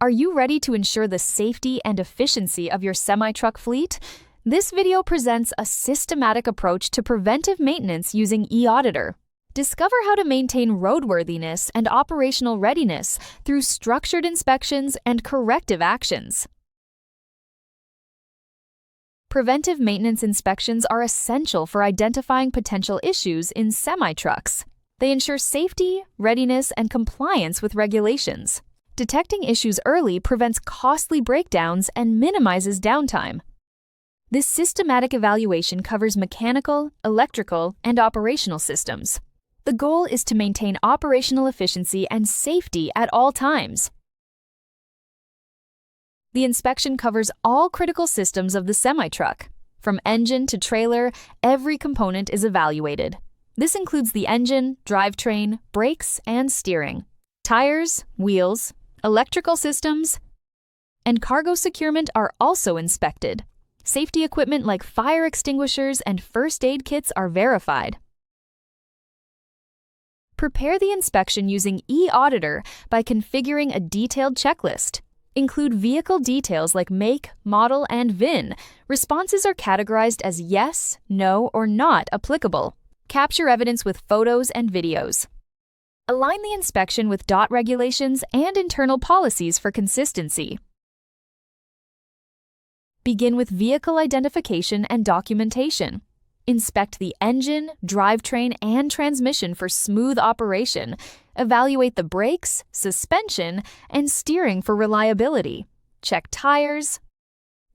Are you ready to ensure the safety and efficiency of your semi-truck fleet? This video presents a systematic approach to preventive maintenance using eAuditor. Discover how to maintain roadworthiness and operational readiness through structured inspections and corrective actions. Preventive maintenance inspections are essential for identifying potential issues in semi-trucks. They ensure safety, readiness, and compliance with regulations. Detecting issues early prevents costly breakdowns and minimizes downtime. This systematic evaluation covers mechanical, electrical, and operational systems. The goal is to maintain operational efficiency and safety at all times. The inspection covers all critical systems of the semi-truck. From engine to trailer, every component is evaluated. This includes the engine, drivetrain, brakes, and steering, tires, wheels, electrical systems, and cargo securement are also inspected. Safety equipment like fire extinguishers and first aid kits are verified. Prepare the inspection using eAuditor by configuring a detailed checklist. Include vehicle details like make, model, and VIN. Responses are categorized as yes, no, or not applicable. Capture evidence with photos and videos. Align the inspection with DOT regulations and internal policies for consistency. Begin with vehicle identification and documentation. Inspect the engine, drivetrain, and transmission for smooth operation. Evaluate the brakes, suspension, and steering for reliability. Check tires,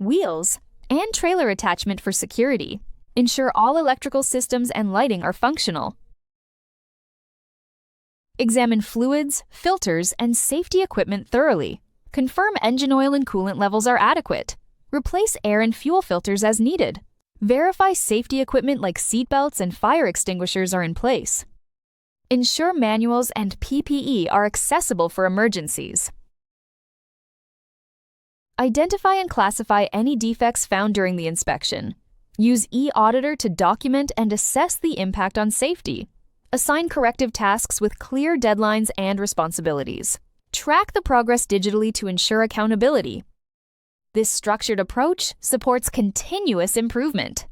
wheels, and trailer attachment for security. Ensure all electrical systems and lighting are functional. Examine fluids, filters, and safety equipment thoroughly. Confirm engine oil and coolant levels are adequate. Replace air and fuel filters as needed. Verify safety equipment like seatbelts and fire extinguishers are in place. Ensure manuals and PPE are accessible for emergencies. Identify and classify any defects found during the inspection. Use eAuditor to document and assess the impact on safety. Assign corrective tasks with clear deadlines and responsibilities. Track the progress digitally to ensure accountability. This structured approach supports continuous improvement.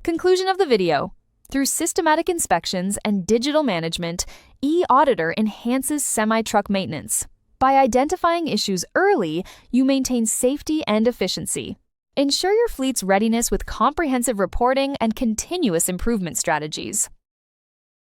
Conclusion of the video. Through systematic inspections and digital management, eAuditor enhances semi-truck maintenance. By identifying issues early, you maintain safety and efficiency. Ensure your fleet's readiness with comprehensive reporting and continuous improvement strategies.